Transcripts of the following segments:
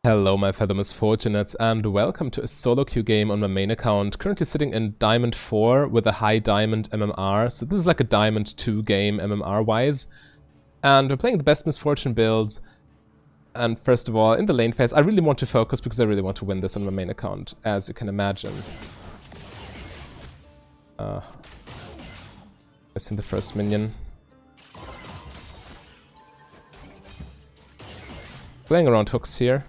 Hello my fellow misfortunates and welcome to a solo queue game on my main account, currently sitting in Diamond 4 with a high Diamond MMR, so this is like a Diamond 2 game MMR wise. And we're playing the best misfortune build, and first of all, in the lane phase, I really want to focus because I really want to win this on my main account, as you can imagine. Missing the first minion. Playing around hooks here.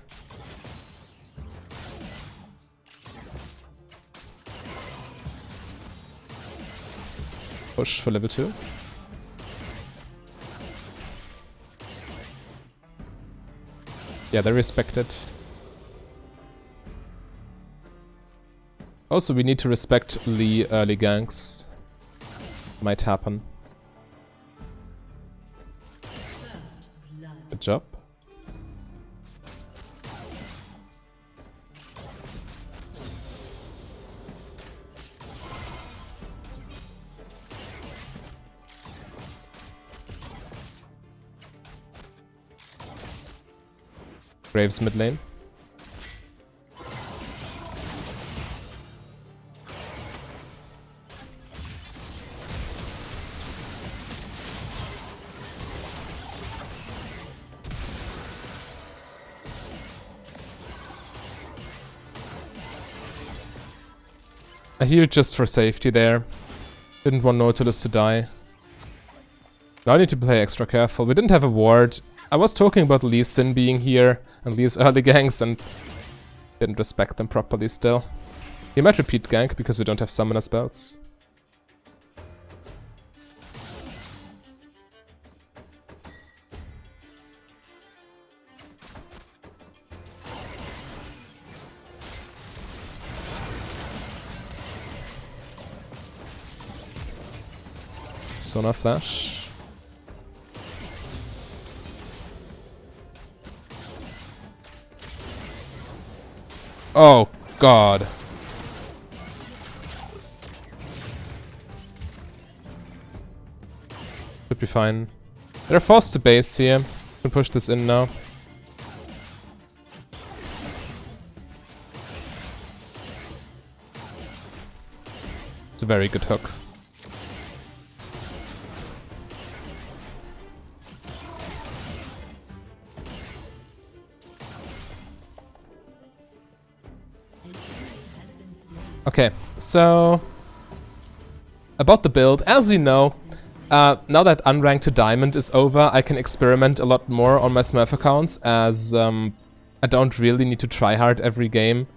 Push for level 2. Yeah, they respect it. Also, we need to respect the early ganks. Might happen. Good job. Graves mid lane. I heal just for safety there. Didn't want Nautilus to die. Now I need to play extra careful. We didn't have a ward. I was talking about Lee's Sin being here and Lee's early ganks and didn't respect them properly still. He might repeat gank because we don't have summoner spells. Sonar flash. Oh god. Should be fine. They're forced to base here. We can push this in now. It's a very good hook. Okay, so about the build, as you know, now that unranked to diamond is over, I can experiment a lot more on my Smurf accounts, as I don't really need to try hard every game.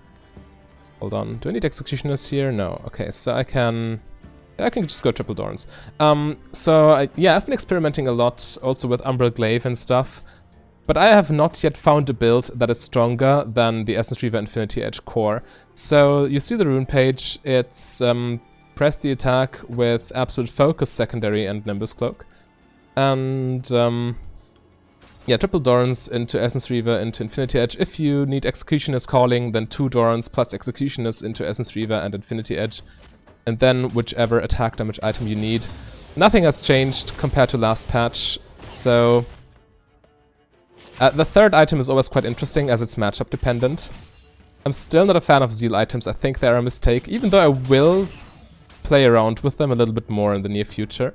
Hold on, do I need executioners here? No. Okay, so I can just go triple Dorns. Yeah, I've been experimenting a lot, also with Umbral Glaive and stuff. But I have not yet found a build that is stronger than the Essence Reaver Infinity Edge core. So you see the rune page, it's press the attack with Absolute Focus secondary and Nimbus Cloak. And yeah, triple Dorns into Essence Reaver into Infinity Edge. If you need Executioner's Calling, then 2 Dorns plus Executioners into Essence Reaver and Infinity Edge. And then whichever attack damage item you need. Nothing has changed compared to last patch, so... the third item is always quite interesting as it's matchup dependent. I'm still not a fan of Zeal items, I think they're a mistake, even though I will play around with them a little bit more in the near future.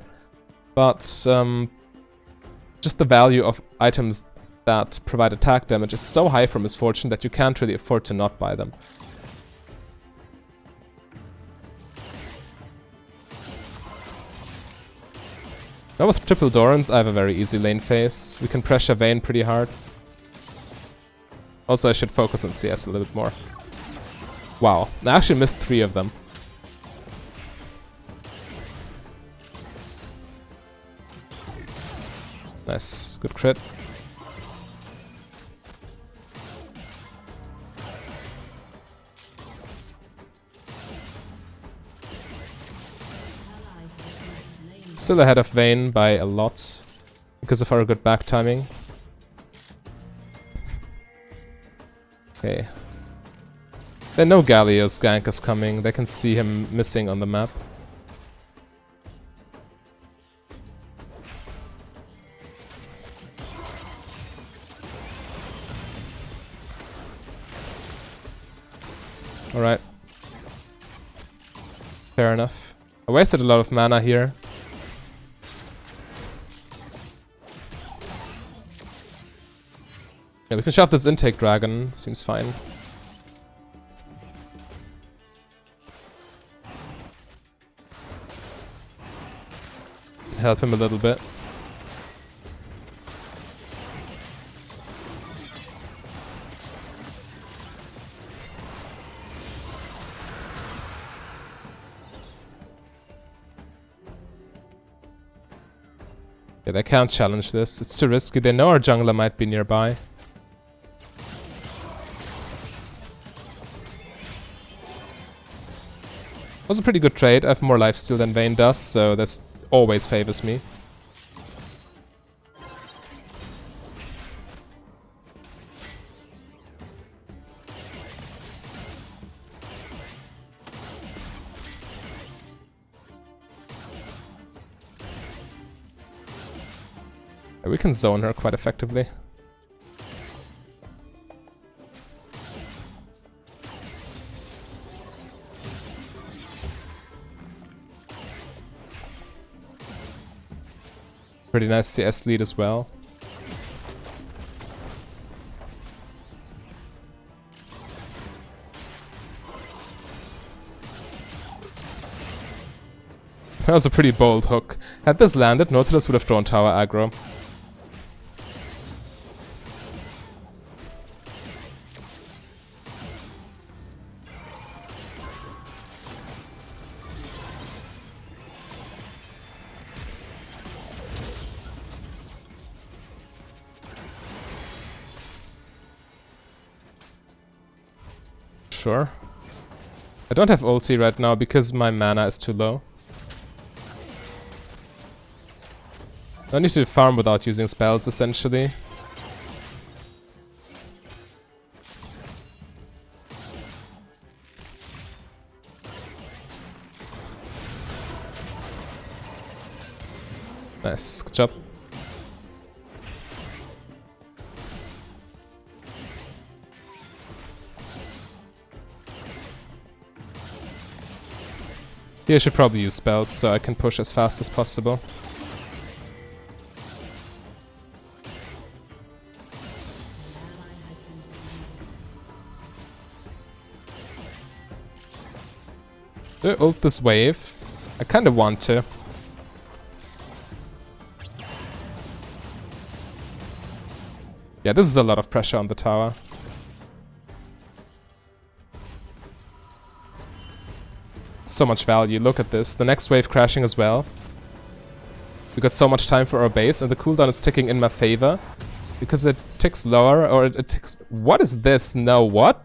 But just the value of items that provide attack damage is so high for Misfortune that you can't really afford to not buy them. Now with triple Dorans, I have a very easy lane phase. We can pressure Vayne pretty hard. Also, I should focus on CS a little bit more. Wow, I actually missed 3 of them. Nice, good crit. Still ahead of Vayne by a lot, because of our good back timing. Okay. They know Galio's gank is coming, they can see him missing on the map. Alright. Fair enough. I wasted a lot of mana here. Yeah, we can shove this intake dragon. Seems fine. Help him a little bit. Yeah, they can't challenge this. It's too risky. They know our jungler might be nearby. Was a pretty good trade. I have more lifesteal than Vayne does, so that always favors me. We can zone her quite effectively. Pretty nice CS lead as well. That was a pretty bold hook. Had this landed, Nautilus would have drawn tower aggro. Sure. I don't have ulti right now because my mana is too low. I need to farm without using spells, essentially. Nice, good job. Here I should probably use spells so I can push as fast as possible. Ult this wave. I kind of want to. Yeah, this is a lot of pressure on the tower. So much value, look at this. The next wave crashing as well. We got so much time for our base, and the cooldown is ticking in my favor. Because it ticks lower, or it ticks... What is this? No, what?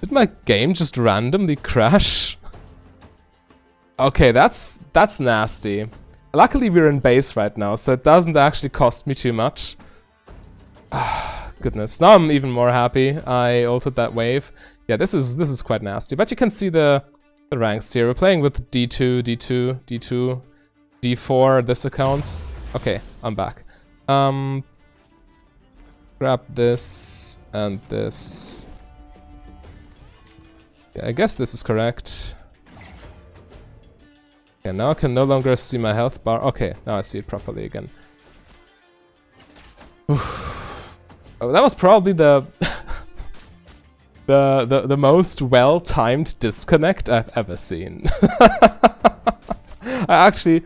Did my game just randomly crash? Okay, that's nasty. Luckily we're in base right now, so it doesn't actually cost me too much. Ah, goodness. Now I'm even more happy I ulted that wave. Yeah, this is quite nasty. But you can see the ranks here. We're playing with D2, D2, D2, D4, this account. Okay, I'm back. Grab this and this. Yeah, I guess this is correct. Okay, now I can no longer see my health bar. Okay, now I see it properly again. Oh, that was probably the the most well-timed disconnect I've ever seen. I actually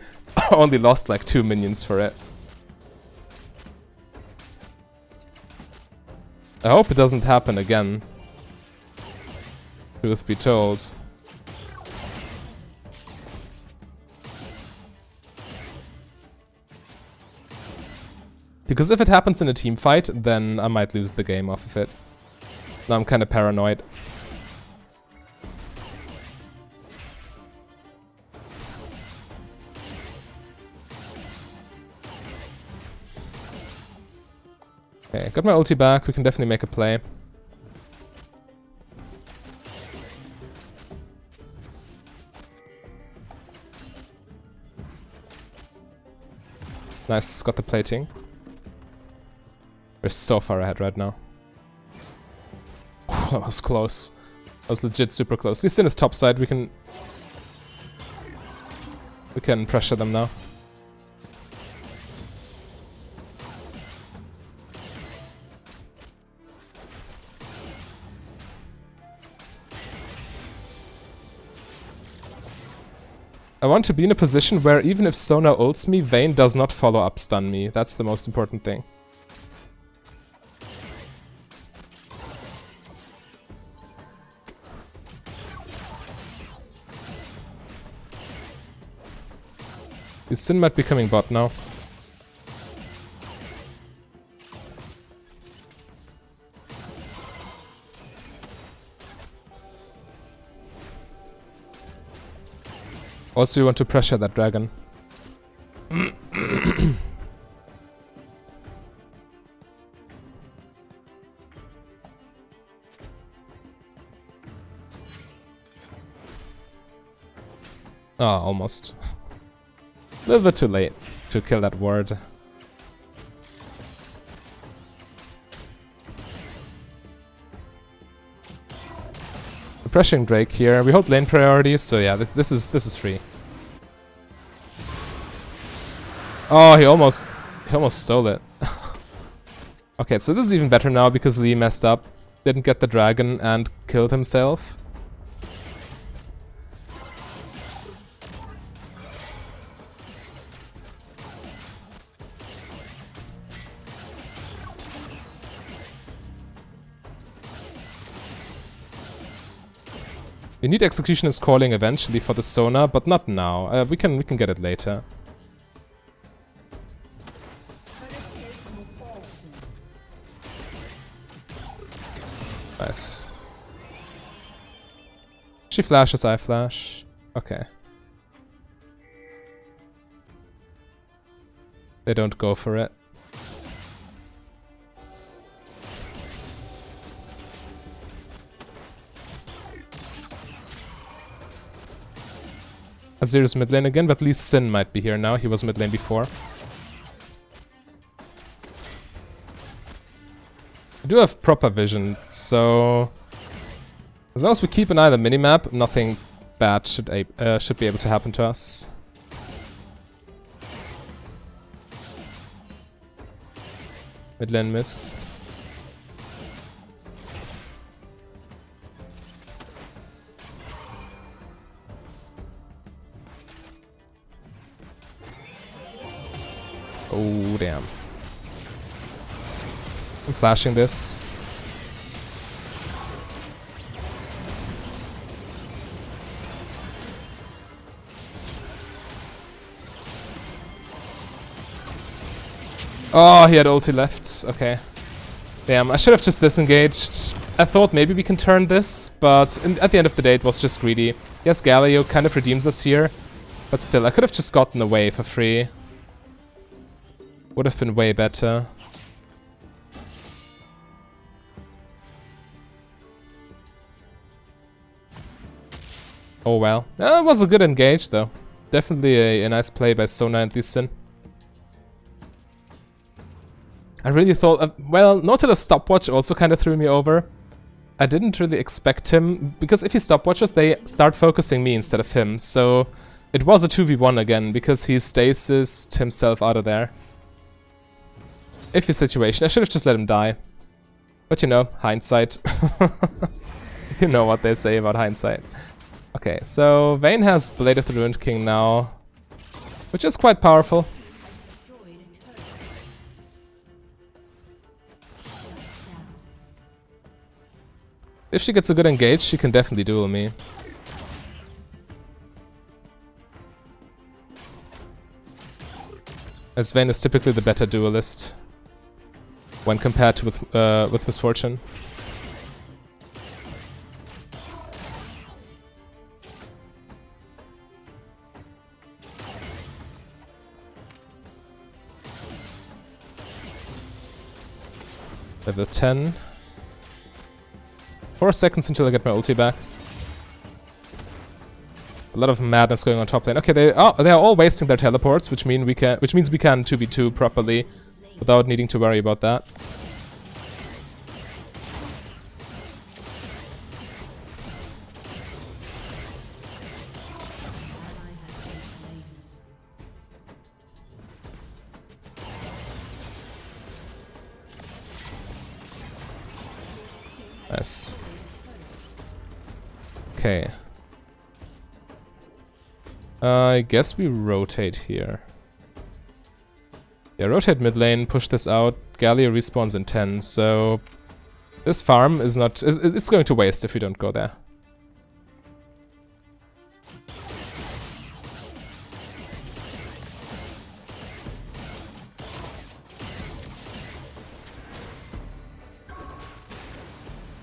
only lost like 2 minions for it. I hope it doesn't happen again. Truth be told. Because if it happens in a team fight, then I might lose the game off of it. Now I'm kind of paranoid. Okay, got my ulti back. We can definitely make a play. Nice, got the plating. We're so far ahead right now. That was close. I was legit super close. Lee Sin is top side. We can pressure them now. I want to be in a position where even if Sona ults me, Vayne does not follow up stun me. That's the most important thing. His Sin might be coming bot now. Also, you want to pressure that dragon. Ah, almost. A little bit too late to kill that ward. We're pressuring Drake here. We hold lane priority, so yeah, this is free. Oh, he almost stole it. Okay, so this is even better now because Lee messed up, didn't get the dragon and killed himself. We need Executioner's Calling eventually for the Sona, but not now. We can get it later. Nice. She flashes, I flash. Okay. They don't go for it. Azir's mid lane again, but Lee Sin might be here now. He was mid lane before. We do have proper vision, so as long as we keep an eye on the minimap, nothing bad should be able to happen to us. Mid lane miss. Oh, damn. I'm flashing this. Oh, he had ulti left. Okay. Damn, I should have just disengaged. I thought maybe we can turn this, but at the end of the day it was just greedy. Yes, Galio kind of redeems us here, but still, I could have just gotten away for free. Would have been way better. Oh well. It was a good engage though. Definitely a nice play by Sona and Lee Sin. I really thought... well, Nautilus's stopwatch also kind of threw me over. I didn't really expect him, because if he stopwatches, they start focusing me instead of him. So it was a 2v1 again, because he stasised himself out of there. Iffy situation. I should have just let him die. But you know, hindsight. You know what they say about hindsight. Okay, so Vayne has Blade of the Ruined King now, which is quite powerful. If she gets a good engage, she can definitely duel me. As Vayne is typically the better duelist when compared to with Misfortune. Level 10. 4 seconds until I get my ulti back. A lot of madness going on top lane. Okay, they are all wasting their teleports, which means we can 2v2 properly without needing to worry about that. Nice. Okay. I guess we rotate here. Yeah, rotate mid lane, push this out. Gallia respawns in 10, so this farm is not... it's going to waste if we don't go there.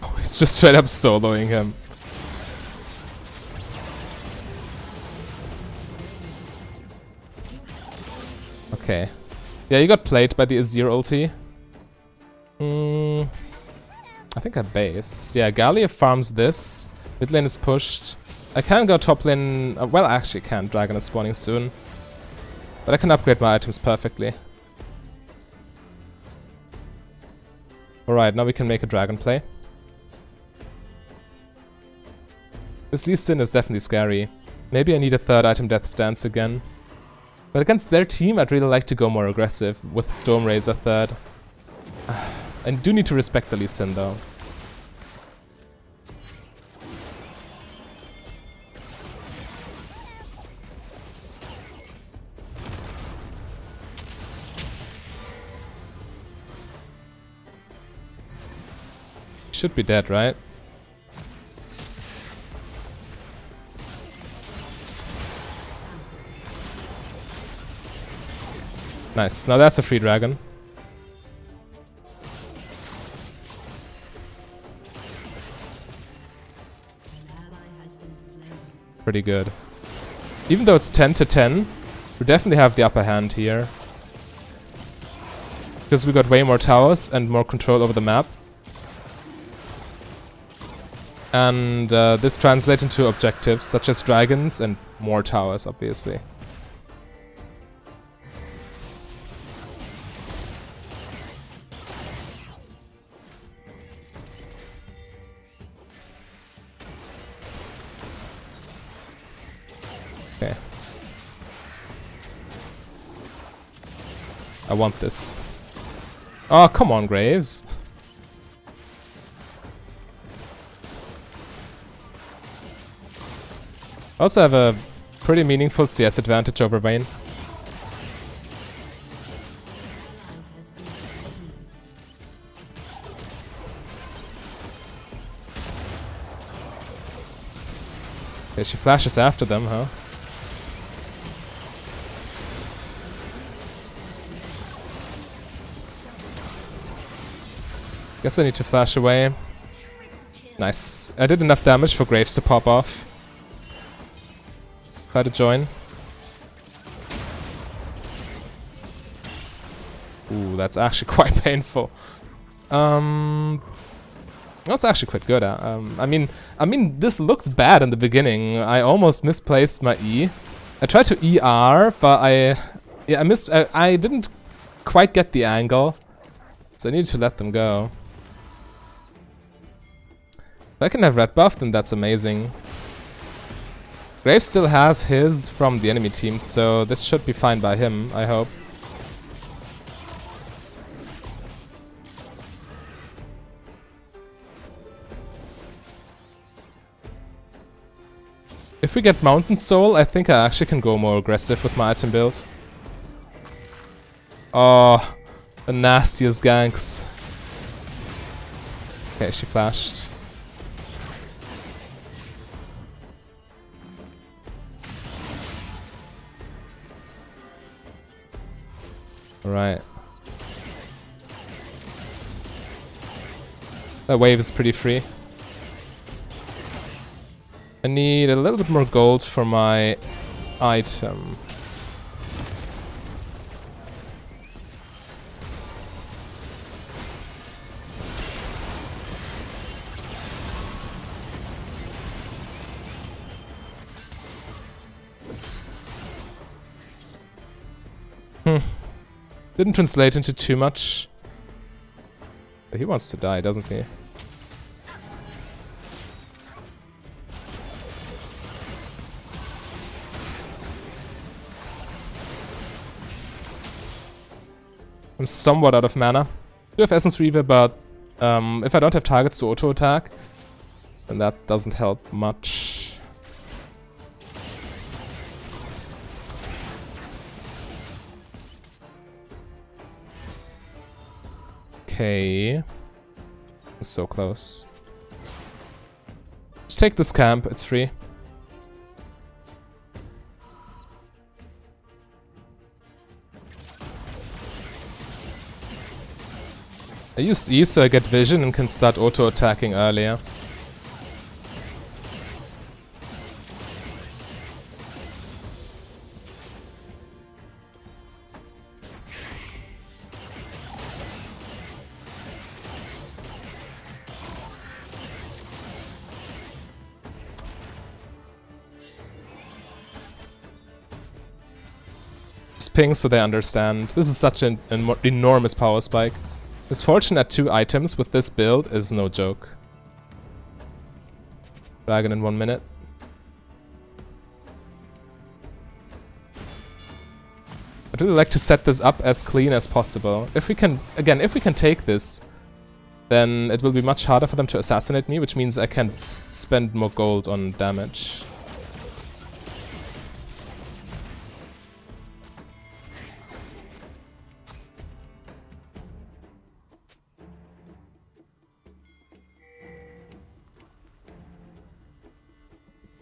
Oh, he's just straight up soloing him. Okay. Yeah, you got played by the Azir ulti. I think I base. Yeah, Gallia farms this. Mid lane is pushed. I can go top lane. Well, I actually can't. Dragon is spawning soon. But I can upgrade my items perfectly. Alright, now we can make a dragon play. This Lee Sin is definitely scary. Maybe I need a third item Death Stance again. But against their team, I'd really like to go more aggressive with Storm Razor third. I do need to respect the Lee Sin though. Should be dead, right? Nice. Now that's a free dragon. Pretty good. Even though it's 10 to 10, we definitely have the upper hand here. Because we got way more towers and more control over the map. And this translates into objectives such as dragons and more towers, obviously. Okay. I want this. Oh, come on, Graves. I also have a pretty meaningful CS advantage over Vayne. Okay, she flashes after them, huh? Guess I need to flash away. Nice. I did enough damage for Graves to pop off. Try to join. Ooh, that's actually quite painful. That's actually quite good. I mean, this looked bad in the beginning. I almost misplaced my E. I tried to ER, but I missed. I didn't quite get the angle, so I needed to let them go. If I can have red buff, then that's amazing. Graves still has his from the enemy team, so this should be fine by him, I hope. If we get Mountain Soul, I think I actually can go more aggressive with my item build. Oh, the nastiest ganks. Okay, she flashed. Alright. That wave is pretty free. I need a little bit more gold for my item. Didn't translate into too much. But he wants to die, doesn't he? I'm somewhat out of mana. I do have Essence Reaver, but If I don't have targets to auto-attack, then that doesn't help much. Okay. So close. Just take this camp, it's free. I used E so I get vision and can start auto-attacking earlier. Just ping so they understand. This is such an enormous power spike. Misfortune at 2 items with this build is no joke. Dragon in 1 minute. I'd really like to set this up as clean as possible. If we can, again, if we can take this, then it will be much harder for them to assassinate me, which means I can spend more gold on damage.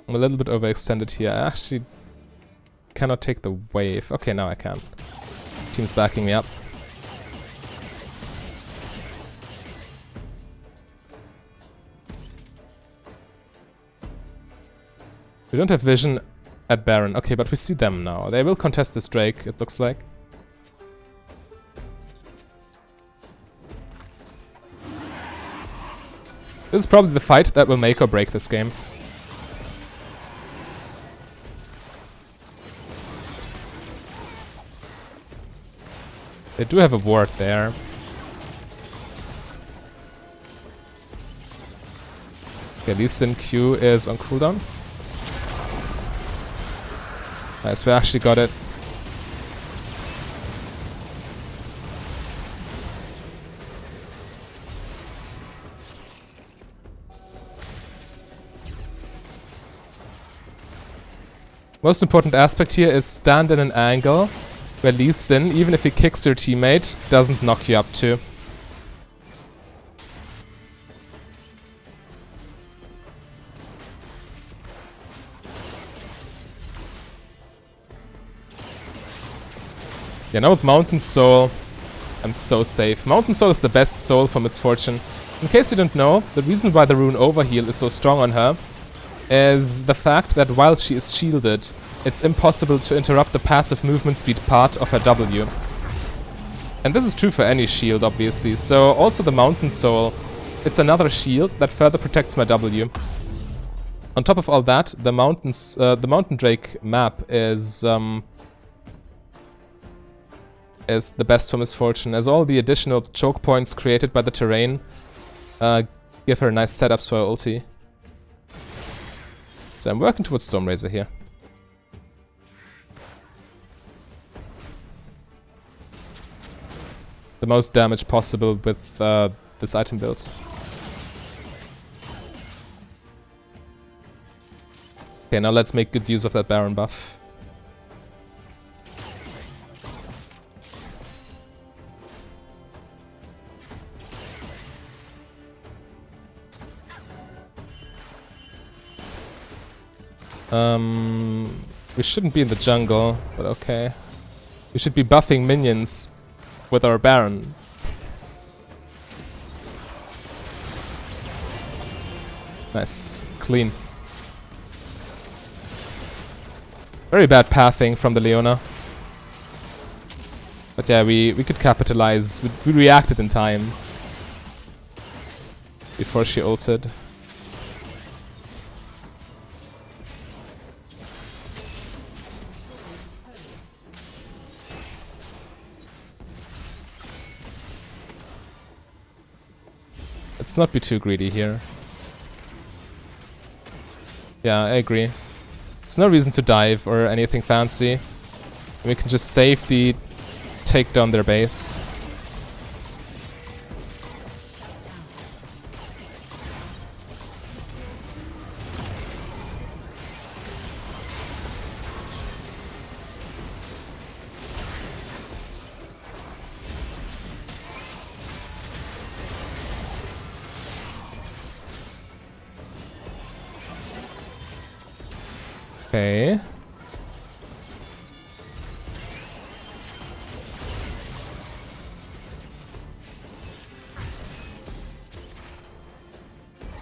I'm a little bit overextended here. I actually cannot take the wave. Okay, now I can. Team's backing me up. We don't have vision at Baron. Okay, but we see them now. They will contest this Drake, it looks like. This is probably the fight that will make or break this game. They do have a ward there. Okay, Lee Sin Q is on cooldown. Nice, we actually got it. Most important aspect here is stand in an angle where Lee Sin, even if he kicks your teammate, doesn't knock you up too. Yeah, now with Mountain Soul, I'm so safe. Mountain Soul is the best soul for Misfortune. In case you don't know, the reason why the rune Overheal is so strong on her is the fact that while she is shielded, it's impossible to interrupt the passive movement speed part of her W. And this is true for any shield, obviously. So also the Mountain Soul, it's another shield that further protects my W. On top of all that, the Mountain Drake map is the best for Misfortune, as all the additional choke points created by the terrain give her nice setups for her ulti. So I'm working towards Stormrazor here. The most damage possible with this item build. Okay, now let's make good use of that Baron buff. We shouldn't be in the jungle, but okay. We should be buffing minions with our Baron. Nice. Clean. Very bad pathing from the Leona. But yeah, we could capitalize. We reacted in time. Before she ulted. Let's not be too greedy here. Yeah, I agree. There's no reason to dive or anything fancy. We can just safely take down their base. Okay.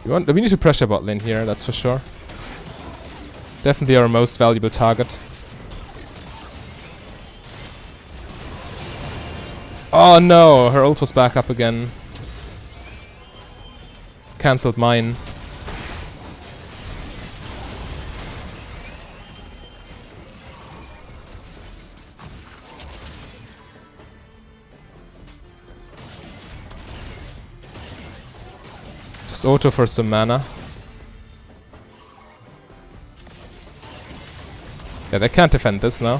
We need to pressure bot lane here, that's for sure. Definitely our most valuable target. Oh no, her ult was back up again. Cancelled mine. Just auto for some mana. Yeah, they can't defend this now.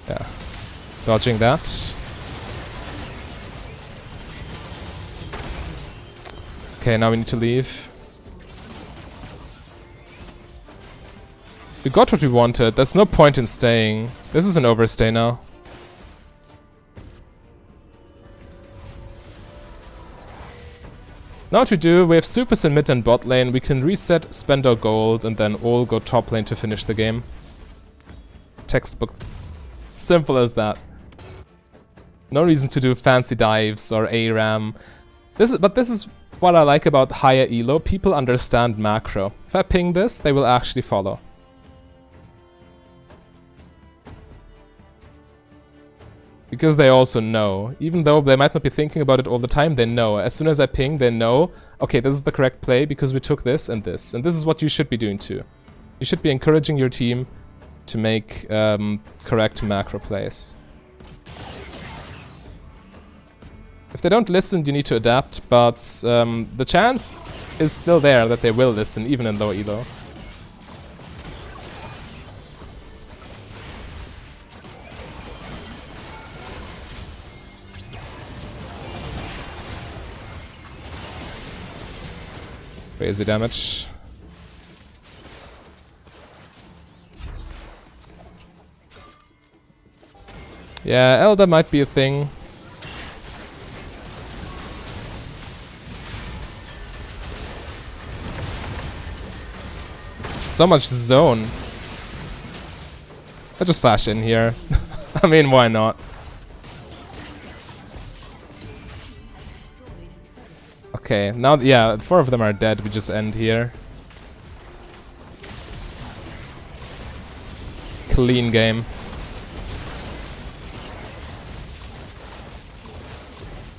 Yeah. Dodging that. Okay, now we need to leave. We got what we wanted. There's no point in staying. This is an overstay now. Now what we do, we have supers in mid and bot lane. We can reset, spend our gold, and then all go top lane to finish the game. Textbook. Simple as that. No reason to do fancy dives or ARAM. But this is what I like about higher elo. People understand macro. If I ping this, they will actually follow. Because they also know. Even though they might not be thinking about it all the time, they know. As soon as I ping, they know, okay, this is the correct play because we took this and this. And this is what you should be doing too. You should be encouraging your team to make correct macro plays. If they don't listen, you need to adapt, but the chance is still there that they will listen, even in low elo. Crazy damage. Yeah, Elder might be a thing. So much zone. I'll just flash in here. I mean, why not? Okay, now, yeah, 4 of them are dead. We just end here. Clean game.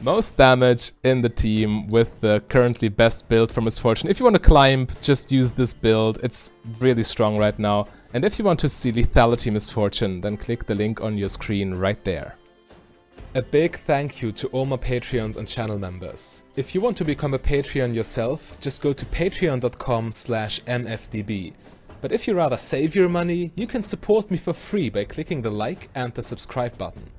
Most damage in the team with the currently best build for Misfortune. If you want to climb, just use this build. It's really strong right now. And if you want to see Lethality Misfortune, then click the link on your screen right there. A big thank you to all my Patreons and channel members. If you want to become a Patreon yourself, just go to patreon.com/mfdb. But if you rather save your money, you can support me for free by clicking the like and the subscribe button.